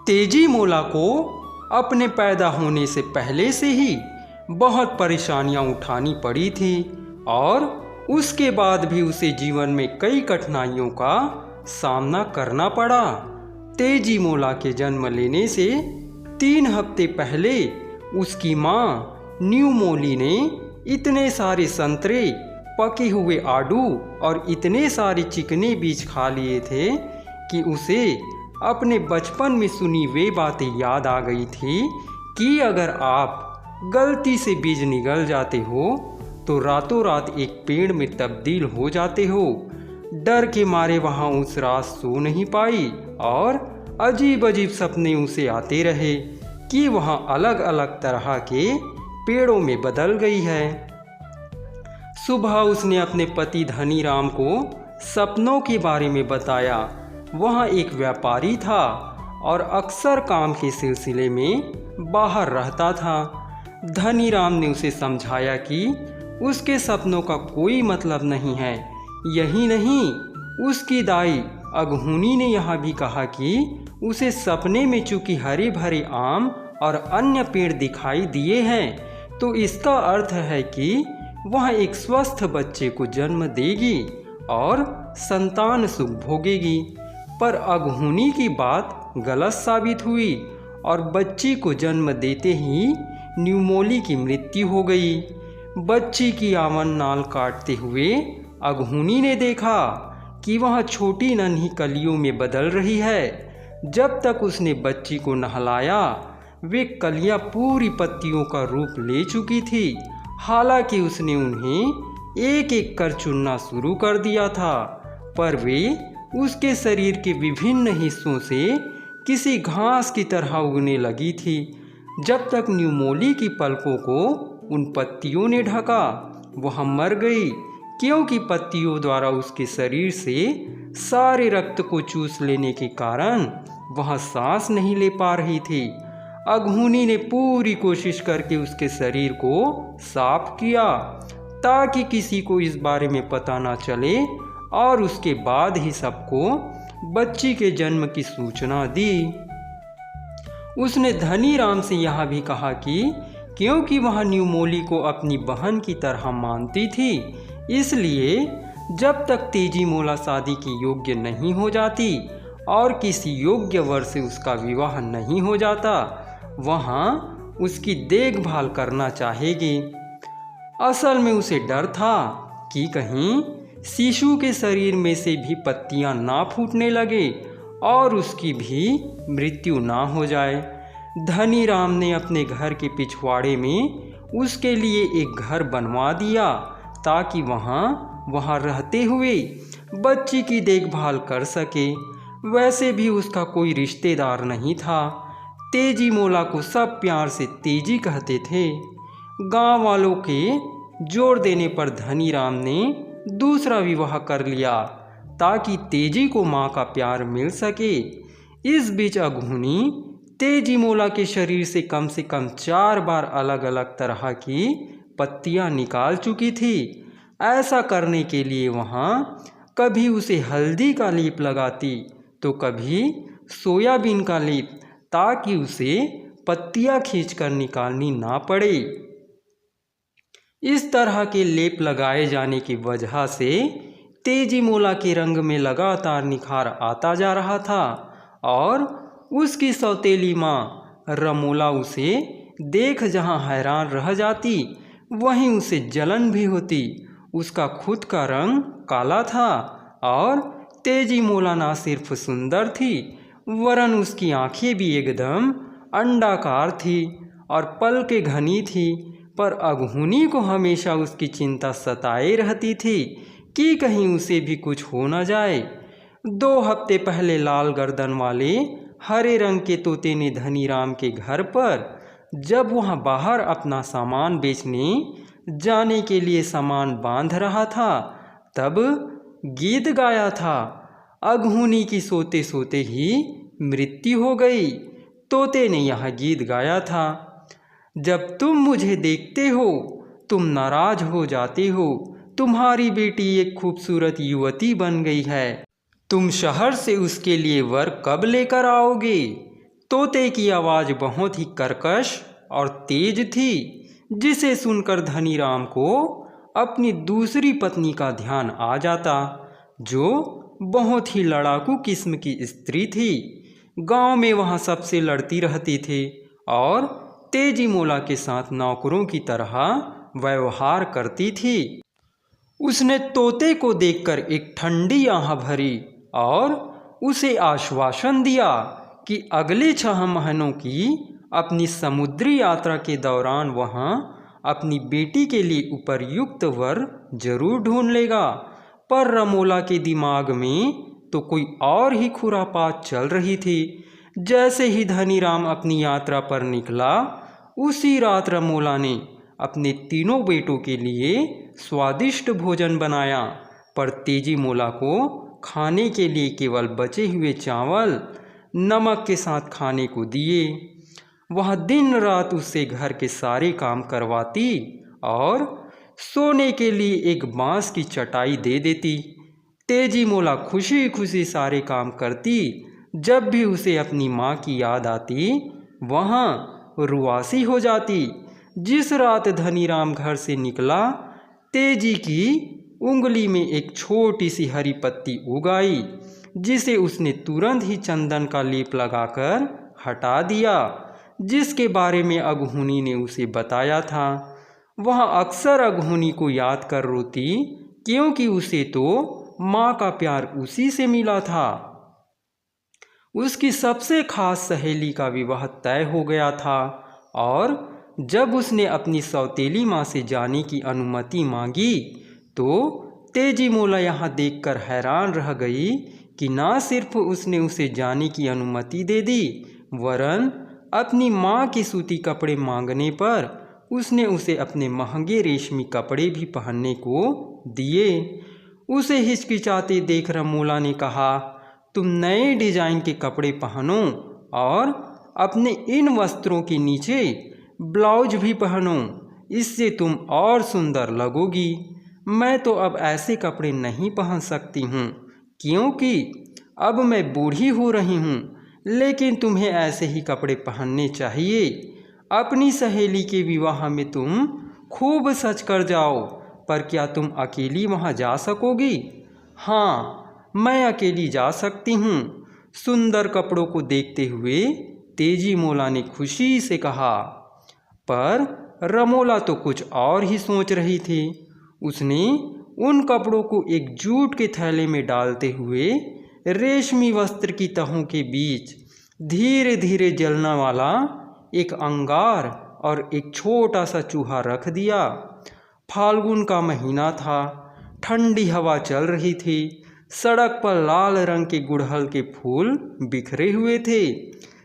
तेजी मोला को अपने पैदा होने से पहले से ही बहुत परेशानियां उठानी पड़ी थी और उसके बाद भी उसे जीवन में कई कठिनाइयों का सामना करना पड़ा। तेजी मोला के जन्म लेने से 3 हफ्ते पहले उसकी माँ न्यू मोली ने इतने सारे संतरे, पके हुए आड़ू और इतने सारे चिकने बीज खा लिए थे कि उसे अपने बचपन में सुनी वे बातें याद आ गई थी कि अगर आप गलती से बीज निगल जाते हो तो रातों रात एक पेड़ में तब्दील हो जाते हो। डर के मारे वहाँ उस रात सो नहीं पाई और अजीब अजीब सपने उसे आते रहे कि वहाँ अलग अलग तरह के पेड़ों में बदल गई है। सुबह उसने अपने पति धनीराम को सपनों के बारे में बताया। वहाँ एक व्यापारी था और अक्सर काम के सिलसिले में बाहर रहता था। धनीराम ने उसे समझाया कि उसके सपनों का कोई मतलब नहीं है। यही नहीं, उसकी दाई अगहुनी ने यह भी कहा कि उसे सपने में चूंकि हरे भरे आम और अन्य पेड़ दिखाई दिए हैं तो इसका अर्थ है कि वह एक स्वस्थ बच्चे को जन्म देगी और संतान सुख भोगेगी। पर अगहुनी की बात गलत साबित हुई और बच्ची को जन्म देते ही न्यूमोली की मृत्यु हो गई। बच्ची की आवन नाल काटते हुए अगहुनी ने देखा कि वह छोटी नन्ही कलियों में बदल रही है। जब तक उसने बच्ची को नहलाया वे कलियां पूरी पत्तियों का रूप ले चुकी थी। हालांकि उसने उन्हें एक एक कर चुनना शुरू कर दिया था, पर वे उसके शरीर के विभिन्न हिस्सों से किसी घास की तरह उगने लगी थी। जब तक न्यूमोली की पलकों को उन पत्तियों ने ढका वह मर गई, क्योंकि पत्तियों द्वारा उसके शरीर से सारे रक्त को चूस लेने के कारण वह सांस नहीं ले पा रही थी। अगहुनी ने पूरी कोशिश करके उसके शरीर को साफ किया ताकि किसी को इस बारे में पता ना चले और उसके बाद ही सबको बच्ची के जन्म की सूचना दी। उसने धनीराम से यह भी कहा कि क्योंकि वह न्यूमोली को अपनी बहन की तरह मानती थी, इसलिए जब तक तेजी मोला शादी की योग्य नहीं हो जाती और किसी योग्य वर से उसका विवाह नहीं हो जाता वहाँ उसकी देखभाल करना चाहेगी। असल में उसे डर था कि कहीं शिशु के शरीर में से भी पत्तियां ना फूटने लगे और उसकी भी मृत्यु ना हो जाए। धनीराम ने अपने घर के पिछवाड़े में उसके लिए एक घर बनवा दिया ताकि वहाँ रहते हुए बच्ची की देखभाल कर सके। वैसे भी उसका कोई रिश्तेदार नहीं था। तेजी मोला को सब प्यार से तेजी कहते थे। गांव वालों के जोर देने पर धनीराम ने दूसरा विवाह कर लिया ताकि तेजी को माँ का प्यार मिल सके। इस बीच अगहुनी तेजी मोला के शरीर से कम 4 बार अलग अलग तरह की पत्तियां निकाल चुकी थी। ऐसा करने के लिए वहाँ कभी उसे हल्दी का लेप लगाती तो कभी सोयाबीन का लेप, ताकि उसे पत्तियां खींचकर निकालनी ना पड़े। इस तरह के लेप लगाए जाने की वजह से तेजी मोला के रंग में लगातार निखार आता जा रहा था और उसकी सौतेली माँ रमोला उसे देख जहाँ हैरान रह जाती वहीं उसे जलन भी होती। उसका खुद का रंग काला था और तेजी मोला ना सिर्फ सुंदर थी वरन उसकी आंखें भी एकदम अंडाकार थी और पलकें घनी थी। पर अगहुनी को हमेशा उसकी चिंता सताए रहती थी कि कहीं उसे भी कुछ हो न जाए। 2 हफ्ते पहले लाल गर्दन वाले हरे रंग के तोते ने धनीराम के घर पर जब वह बाहर अपना सामान बेचने जाने के लिए सामान बांध रहा था तब गीत गाया था। अगहुनी की सोते सोते ही मृत्यु हो गई। तोते ने यह गीत गाया था, जब तुम मुझे देखते हो तुम नाराज हो जाते हो, तुम्हारी बेटी एक खूबसूरत युवती बन गई है, तुम शहर से उसके लिए वर कब लेकर आओगे? तोते की आवाज़ बहुत ही कर्कश और तेज थी, जिसे सुनकर धनीराम को अपनी दूसरी पत्नी का ध्यान आ जाता, जो बहुत ही लड़ाकू किस्म की स्त्री थी। गांव में वह सबसे लड़ती रहती थी और तेजी मोला के साथ नौकरों की तरह व्यवहार करती थी। उसने तोते को देखकर एक ठंडी आह भरी और उसे आश्वासन दिया कि अगले 6 महीनों की अपनी समुद्री यात्रा के दौरान वह अपनी बेटी के लिए उपयुक्त वर जरूर ढूंढ लेगा। पर रमोला के दिमाग में तो कोई और ही खुरापात चल रही थी। जैसे ही धनीराम अपनी यात्रा पर निकला, उसी रात रमोला ने अपने तीनों बेटों के लिए स्वादिष्ट भोजन बनाया, पर तेजी मोला को खाने के लिए केवल बचे हुए चावल नमक के साथ खाने को दिए। वह दिन रात उससे घर के सारे काम करवाती और सोने के लिए एक बांस की चटाई दे देती। तेजी मोला खुशी खुशी सारे काम करती। जब भी उसे अपनी माँ की याद आती, वहाँ रुआसी हो जाती। जिस रात धनीराम घर से निकला, तेजी की उंगली में एक छोटी सी हरी पत्ती उग आई, जिसे उसने तुरंत ही चंदन का लेप लगाकर हटा दिया, जिसके बारे में अगहुनी ने उसे बताया था। वह अक्सर अगहुनी को याद कर रोती, क्योंकि उसे तो माँ का प्यार उसी से मिला था। उसकी सबसे खास सहेली का विवाह तय हो गया था और जब उसने अपनी सौतेली माँ से जाने की अनुमति मांगी, तो तेजी मोला यहाँ देखकर हैरान रह गई कि ना सिर्फ उसने उसे जाने की अनुमति दे दी, वरन अपनी माँ के सूती कपड़े मांगने पर उसने उसे अपने महंगे रेशमी कपड़े भी पहनने को दिए। उसे हिचकिचाते देख रमोला ने कहा, तुम नए डिजाइन के कपड़े पहनो और अपने इन वस्त्रों के नीचे ब्लाउज भी पहनो, इससे तुम और सुंदर लगोगी। मैं तो अब ऐसे कपड़े नहीं पहन सकती हूँ, क्योंकि अब मैं बूढ़ी हो रही हूँ, लेकिन तुम्हें ऐसे ही कपड़े पहनने चाहिए। अपनी सहेली के विवाह में तुम खूब सज कर जाओ, पर क्या तुम अकेली वहाँ जा सकोगी? हाँ, मैं अकेली जा सकती हूँ। सुंदर कपड़ों को देखते हुए तेजी मोला ने खुशी से कहा। पर रमोला तो कुछ और ही सोच रही थी। उसने उन कपड़ों को एक जूट के थैले में डालते हुए रेशमी वस्त्र की तहों के बीच धीरे धीरे जलने वाला एक अंगार और एक छोटा सा चूहा रख दिया। फाल्गुन का महीना था, ठंडी हवा चल रही थी। सड़क पर लाल रंग के गुड़हल के फूल बिखरे हुए थे।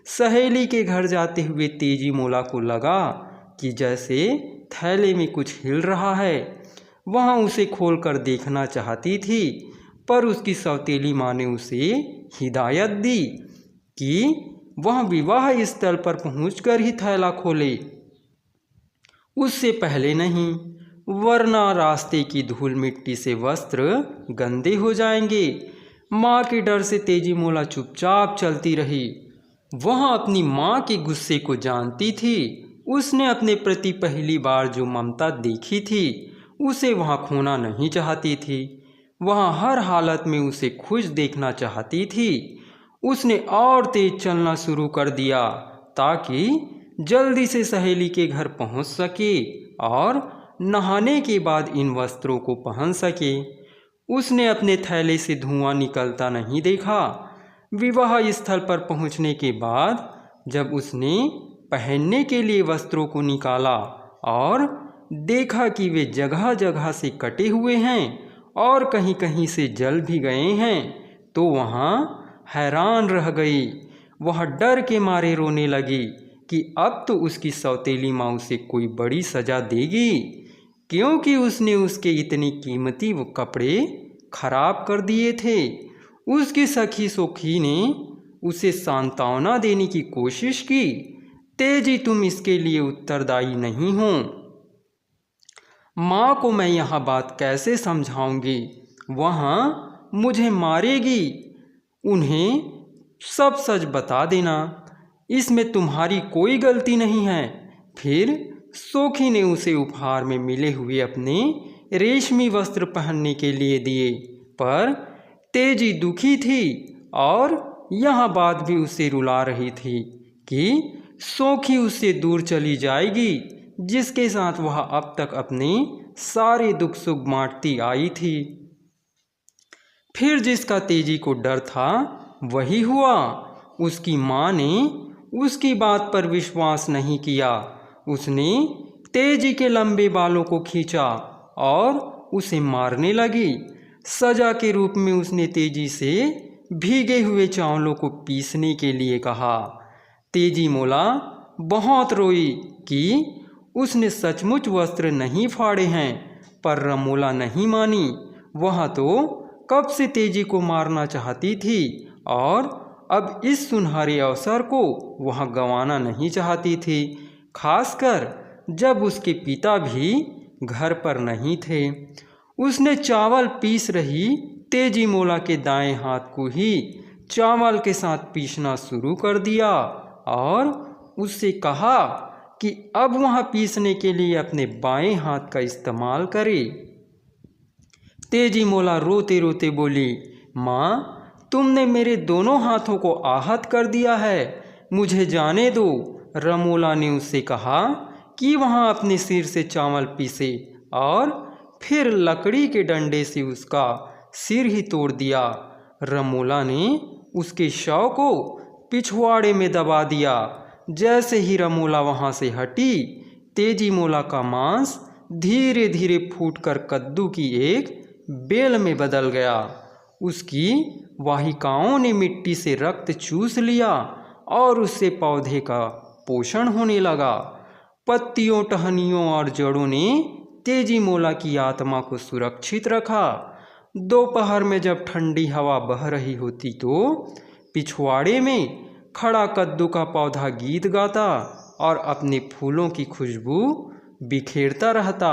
सहेली के घर जाते हुए तेजी मोला को लगा कि जैसे थैले में कुछ हिल रहा है। वहाँ उसे खोलकर देखना चाहती थी, पर उसकी सौतेली माँ ने उसे हिदायत दी कि वह विवाह स्थल पर पहुंचकर ही थैला खोले, उससे पहले नहीं, वरना रास्ते की धूल मिट्टी से वस्त्र गंदे हो जाएंगे। माँ के डर से तेजी मोला चुपचाप चलती रही। वह अपनी माँ के गुस्से को जानती थी। उसने अपने प्रति पहली बार जो ममता देखी थी, उसे वहाँ खोना नहीं चाहती थी। वह हर हालत में उसे खुश देखना चाहती थी। उसने और तेज चलना शुरू कर दिया ताकि जल्दी से सहेली के घर पहुंच सके और नहाने के बाद इन वस्त्रों को पहन सके। उसने अपने थैले से धुआं निकलता नहीं देखा। विवाह स्थल पर पहुंचने के बाद जब उसने पहनने के लिए वस्त्रों को निकाला और देखा कि वे जगह जगह से कटे हुए हैं और कहीं कहीं से जल भी गए हैं, तो वहाँ हैरान रह गई। वह डर के मारे रोने लगी कि अब तो उसकी सौतेली माँ उसे कोई बड़ी सज़ा देगी, क्योंकि उसने उसके इतने कीमती वो कपड़े खराब कर दिए थे। उसकी सखी सोखी ने उसे सांत्वना देने की कोशिश की। तेजी, तुम इसके लिए उत्तरदायी नहीं हो। माँ को मैं यह बात कैसे समझाऊंगी? वहाँ मुझे मारेगी। उन्हें सब सच बता देना। इसमें तुम्हारी कोई गलती नहीं है। फिर सोखी ने उसे उपहार में मिले हुए अपने रेशमी वस्त्र पहनने के लिए दिए, पर तेजी दुखी थी और यह बात भी उसे रुला रही थी कि सोखी उससे दूर चली जाएगी, जिसके साथ वह अब तक अपने सारे दुख सुख बांटती आई थी। फिर जिसका तेजी को डर था वही हुआ। उसकी माँ ने उसकी बात पर विश्वास नहीं किया। उसने तेजी के लंबे बालों को खींचा और उसे मारने लगी। सजा के रूप में उसने तेजी से भीगे हुए चावलों को पीसने के लिए कहा। तेजी मोला बहुत रोई कि उसने सचमुच वस्त्र नहीं फाड़े हैं, पर रमोला नहीं मानी। वह तो कब से तेजी को मारना चाहती थी और अब इस सुनहरे अवसर को वह गंवाना नहीं चाहती थी, खासकर जब उसके पिता भी घर पर नहीं थे। उसने चावल पीस रही तेजी मोला के दाएं हाथ को ही चावल के साथ पीसना शुरू कर दिया और उससे कहा कि अब वह पीसने के लिए अपने बाएं हाथ का इस्तेमाल करे। तेजी मोला रोते रोते बोली, माँ, तुमने मेरे दोनों हाथों को आहत कर दिया है, मुझे जाने दो। रमोला ने उससे कहा कि वहाँ अपने सिर से चावल पीसे और फिर लकड़ी के डंडे से उसका सिर ही तोड़ दिया। रमोला ने उसके शव को पिछवाड़े में दबा दिया। जैसे ही रमोला वहाँ से हटी, तेजी मोला का मांस धीरे धीरे फूटकर कद्दू की एक बेल में बदल गया। उसकी वाहिकाओं ने मिट्टी से रक्त चूस लिया और उससे पौधे का पोषण होने लगा। पत्तियों, टहनियों और जड़ों ने तेजी मोला की आत्मा को सुरक्षित रखा। दोपहर में जब ठंडी हवा बह रही होती तो पिछवाड़े में खड़ा कद्दू का पौधा गीत गाता और अपने फूलों की खुशबू बिखेरता रहता।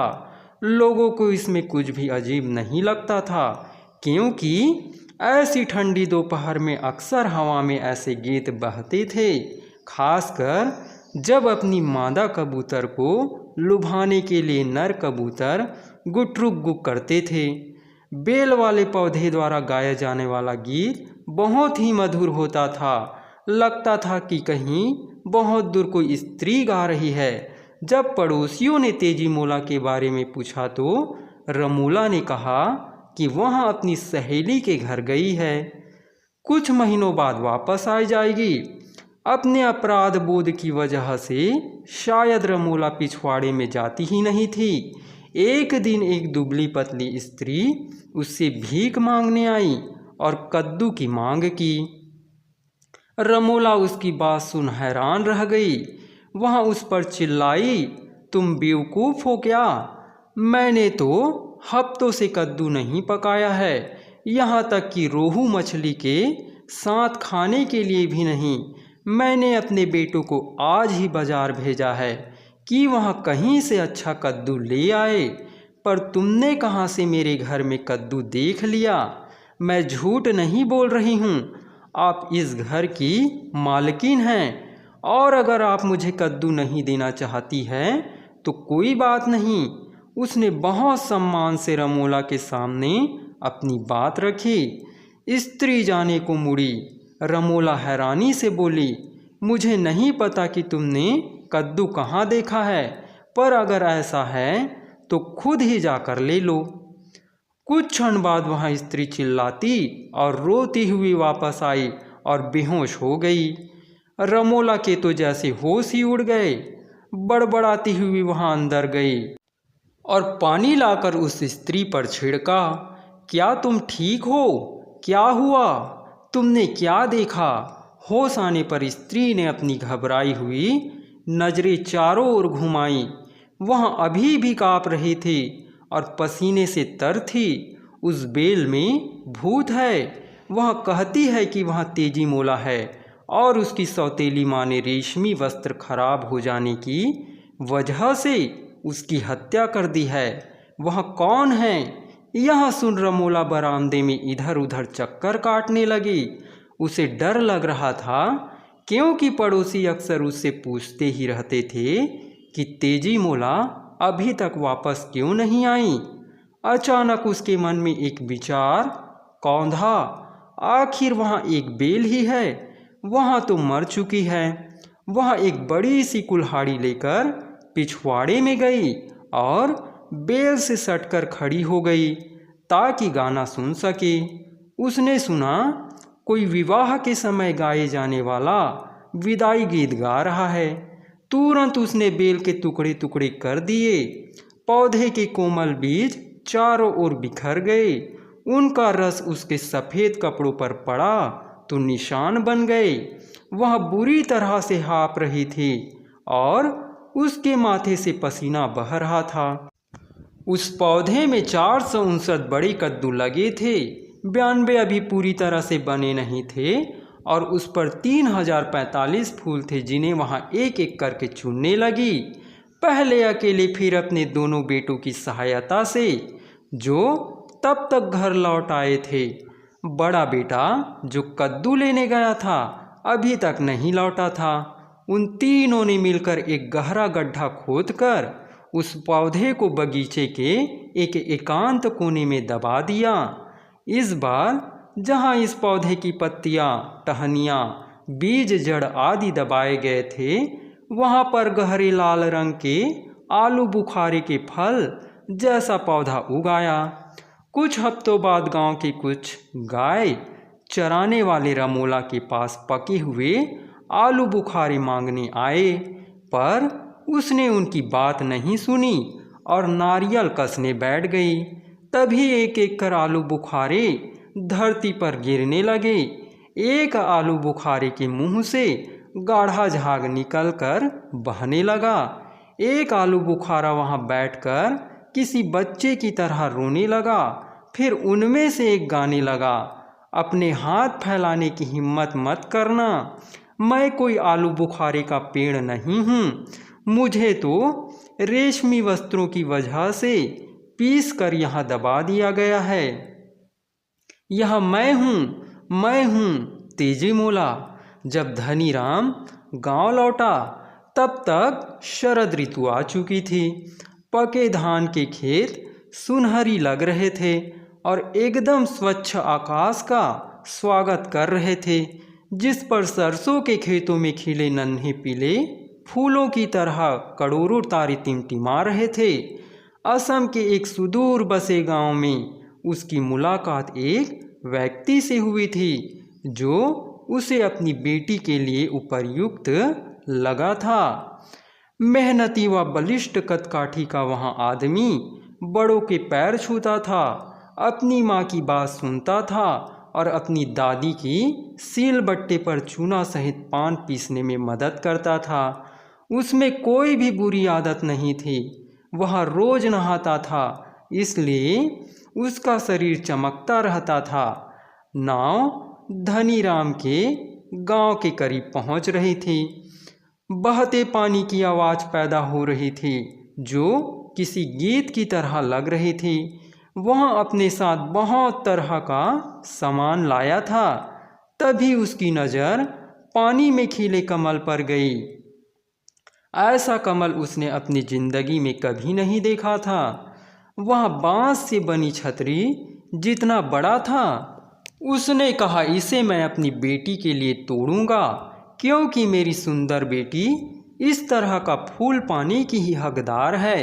लोगों को इसमें कुछ भी अजीब नहीं लगता था, क्योंकि ऐसी ठंडी दोपहर में अक्सर हवा में ऐसे गीत बहते थे, खासकर जब अपनी मादा कबूतर को लुभाने के लिए नर कबूतर गुटरुक गुक करते थे। बेल वाले पौधे द्वारा गाया जाने वाला गीत बहुत ही मधुर होता था। लगता था कि कहीं बहुत दूर कोई स्त्री गा रही है। जब पड़ोसियों ने तेजी मोला के बारे में पूछा तो रमोला ने कहा कि वह अपनी सहेली के घर गई है, कुछ महीनों बाद वापस आ जाएगी। अपने अपराध बोध की वजह से शायद रमोला पिछवाड़े में जाती ही नहीं थी। एक दिन एक दुबली पतली स्त्री उससे भीख मांगने आई और कद्दू की मांग की। रमोला उसकी बात सुन हैरान रह गई। वह उस पर चिल्लाई, तुम बेवकूफ़ हो क्या? मैंने तो हफ्तों से कद्दू नहीं पकाया है, यहाँ तक कि रोहू मछली के साथ खाने के लिए भी नहीं। मैंने अपने बेटों को आज ही बाजार भेजा है कि वह कहीं से अच्छा कद्दू ले आए, पर तुमने कहाँ से मेरे घर में कद्दू देख लिया? मैं झूठ नहीं बोल रही हूँ, आप इस घर की मालकिन हैं, और अगर आप मुझे कद्दू नहीं देना चाहती हैं तो कोई बात नहीं। उसने बहुत सम्मान से रमोला के सामने अपनी बात रखी। स्त्री जाने को मुड़ी। रमोला हैरानी से बोली, मुझे नहीं पता कि तुमने कद्दू कहाँ देखा है, पर अगर ऐसा है तो खुद ही जाकर ले लो। कुछ क्षण बाद वह स्त्री चिल्लाती और रोती हुई वापस आई और बेहोश हो गई। रमोला के तो जैसे होश ही उड़ गए। बड़बड़ाती हुई वहाँ अंदर गई और पानी लाकर उस स्त्री पर छिड़का। क्या तुम ठीक हो? क्या हुआ? तुमने क्या देखा? होश आने पर स्त्री ने अपनी घबराई हुई नजरें चारों ओर घुमाई। वह अभी भी काँप रही थी और पसीने से तर थी। उस बेल में भूत है। वह कहती है कि वह तेजी मोला है और उसकी सौतेली माँ ने रेशमी वस्त्र खराब हो जाने की वजह से उसकी हत्या कर दी है। वह कौन है? यह सुन रमोला बरामदे में इधर उधर चक्कर काटने लगी। उसे डर लग रहा था क्योंकि पड़ोसी अक्सर उससे पूछते ही रहते थे कि तेजी मोला अभी तक वापस क्यों नहीं आई। अचानक उसके मन में एक विचार कौंधा, आखिर वहाँ एक बेल ही है, वहाँ तो मर चुकी है। वह एक बड़ी सी कुल्हाड़ी लेकर पिछवाड़े में गई और बेल से सटकर खड़ी हो गई ताकि गाना सुन सके। उसने सुना कोई विवाह के समय गाए जाने वाला विदाई गीत गा रहा है। तुरंत उसने बेल के टुकड़े टुकड़े कर दिए। पौधे के कोमल बीज चारों ओर बिखर गए। उनका रस उसके सफ़ेद कपड़ों पर पड़ा तो निशान बन गए। वह बुरी तरह से हाँफ रही थी और उसके माथे से पसीना बह रहा था। उस पौधे में 459 बड़े कद्दू लगे थे। 92 अभी पूरी तरह से बने नहीं थे और उस पर 3045 फूल थे जिन्हें वहाँ एक एक करके चुनने लगी। पहले अकेले, फिर अपने दोनों बेटों की सहायता से, जो तब तक घर लौट आए थे। बड़ा बेटा जो कद्दू लेने गया था अभी तक नहीं लौटा था। उन तीनों ने मिलकर एक गहरा गड्ढा खोदकर उस पौधे को बगीचे के एक एकांत कोने में दबा दिया। इस बार जहाँ इस पौधे की पत्तियाँ, टहनियाँ, बीज, जड़ आदि दबाए गए थे, वहाँ पर गहरे लाल रंग के आलू बुखारे के फल जैसा पौधा उगाया। कुछ हफ्तों बाद गांव के कुछ गाय चराने वाले रमोला के पास पके हुए आलू बुखारे मांगने आए, पर उसने उनकी बात नहीं सुनी और नारियल कसने बैठ गई। तभी एक एक कर आलू बुखारे धरती पर गिरने लगे। एक आलू बुखारे के मुंह से गाढ़ा झाग निकलकर बहने लगा। एक आलू बुखारा वहां बैठकर किसी बच्चे की तरह रोने लगा। फिर उनमें से एक गाने लगा, अपने हाथ फैलाने की हिम्मत मत करना, मैं कोई आलू बुखारे का पेड़ नहीं हूँ, मुझे तो रेशमी वस्त्रों की वजह से पीस कर यहाँ दबा दिया गया है। यह मैं हूँ तेजी मोला। जब धनीराम गांव लौटा तब तक शरद ऋतु आ चुकी थी। पके धान के खेत सुनहरी लग रहे थे और एकदम स्वच्छ आकाश का स्वागत कर रहे थे, जिस पर सरसों के खेतों में खिले नन्हे पीले फूलों की तरह करोड़ों तारे टिमटिमा रहे थे। असम के एक सुदूर बसे गांव में उसकी मुलाकात एक व्यक्ति से हुई थी जो उसे अपनी बेटी के लिए उपयुक्त लगा था। मेहनती व बलिष्ठ कदकाठी का वहाँ आदमी बड़ों के पैर छूता था, अपनी माँ की बात सुनता था और अपनी दादी की सीलबट्टे पर चूना सहित पान पीसने में मदद करता था। उसमें कोई भी बुरी आदत नहीं थी। वह रोज नहाता था, इसलिए उसका शरीर चमकता रहता था। नाव धनीराम के गांव के करीब पहुंच रही थी। बहते पानी की आवाज़ पैदा हो रही थी जो किसी गीत की तरह लग रही थी। वह अपने साथ बहुत तरह का सामान लाया था। तभी उसकी नज़र पानी में खिले कमल पर गई। ऐसा कमल उसने अपनी जिंदगी में कभी नहीं देखा था। वह बांस से बनी छतरी जितना बड़ा था। उसने कहा, इसे मैं अपनी बेटी के लिए तोड़ूंगा, क्योंकि मेरी सुंदर बेटी इस तरह का फूल पाने की ही हकदार है।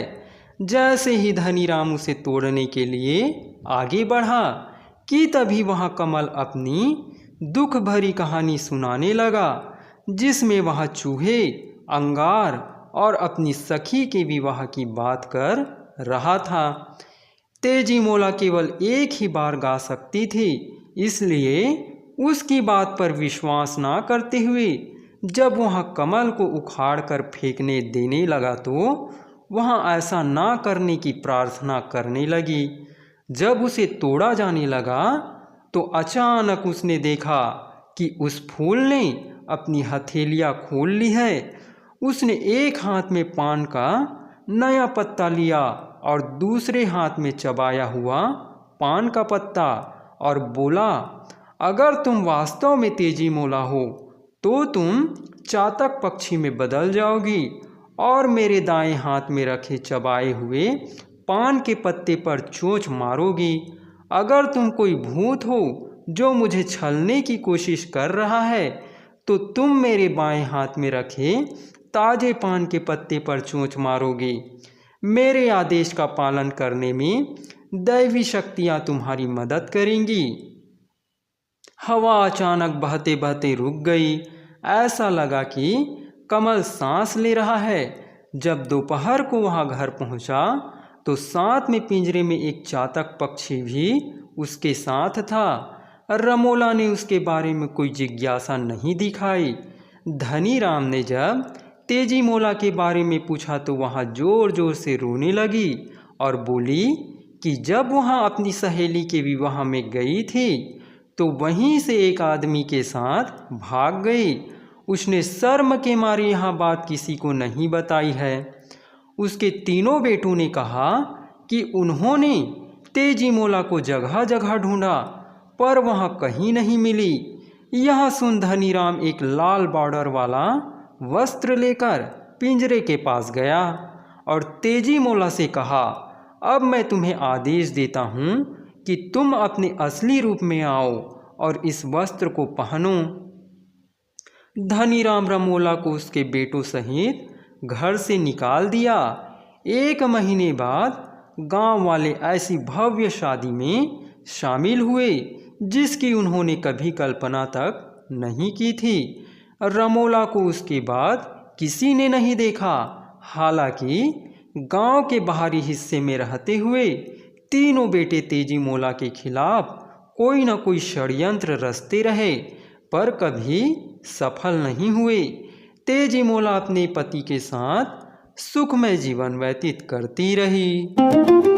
जैसे ही धनीराम उसे तोड़ने के लिए आगे बढ़ा कि तभी वह कमल अपनी दुख भरी कहानी सुनाने लगा, जिसमें वह चूहे, अंगार और अपनी सखी के विवाह की बात कर रहा था। तेजी मोला केवल एक ही बार गा सकती थी, इसलिए उसकी बात पर विश्वास ना करते हुए जब वह कमल को उखाड़ कर फेंकने देने लगा तो वह ऐसा ना करने की प्रार्थना करने लगी। जब उसे तोड़ा जाने लगा तो अचानक उसने देखा कि उस फूल ने अपनी हथेलियाँ खोल ली है। उसने एक हाथ में पान का नया पत्ता लिया और दूसरे हाथ में चबाया हुआ पान का पत्ता और बोला, अगर तुम वास्तव में तेजी मोला हो तो तुम चातक पक्षी में बदल जाओगी और मेरे दाएं हाथ में रखे चबाए हुए पान के पत्ते पर चोंच मारोगी। अगर तुम कोई भूत हो जो मुझे छलने की कोशिश कर रहा है तो तुम मेरे बाएं हाथ में रखे ताजे पान के पत्ते पर चोंच मारोगी। मेरे आदेश का पालन करने में दैवी शक्तियाँ तुम्हारी मदद करेंगी। हवा अचानक बहते बहते रुक गई। ऐसा लगा कि कमल सांस ले रहा है। जब दोपहर को वह घर पहुंचा तो साथ में पिंजरे में एक चातक पक्षी भी उसके साथ था। रमोला ने उसके बारे में कोई जिज्ञासा नहीं दिखाई। धनी राम ने जब तेजी मोला के बारे में पूछा तो वह जोर जोर से रोने लगी और बोली कि जब वह अपनी सहेली के विवाह में गई थी तो वहीं से एक आदमी के साथ भाग गई। उसने शर्म के मारे यह बात किसी को नहीं बताई है। उसके तीनों बेटों ने कहा कि उन्होंने तेजी मोला को जगह जगह ढूंढा पर वह कहीं नहीं मिली। यह सुन धनीराम एक लाल बॉर्डर वाला वस्त्र लेकर पिंजरे के पास गया और तेजी मोला से कहा, अब मैं तुम्हें आदेश देता हूँ कि तुम अपने असली रूप में आओ और इस वस्त्र को पहनो। धनीराम रमोला को उसके बेटों सहित घर से निकाल दिया। 1 महीने बाद गांव वाले ऐसी भव्य शादी में शामिल हुए जिसकी उन्होंने कभी कल्पना तक नहीं की थी। रमोला को उसके बाद किसी ने नहीं देखा। हालांकि गांव के बाहरी हिस्से में रहते हुए तीनों बेटे तेजी मोला के खिलाफ कोई न कोई षड्यंत्र रचते रहे पर कभी सफल नहीं हुए। तेजी मोला अपने पति के साथ सुखमय जीवन व्यतीत करती रही।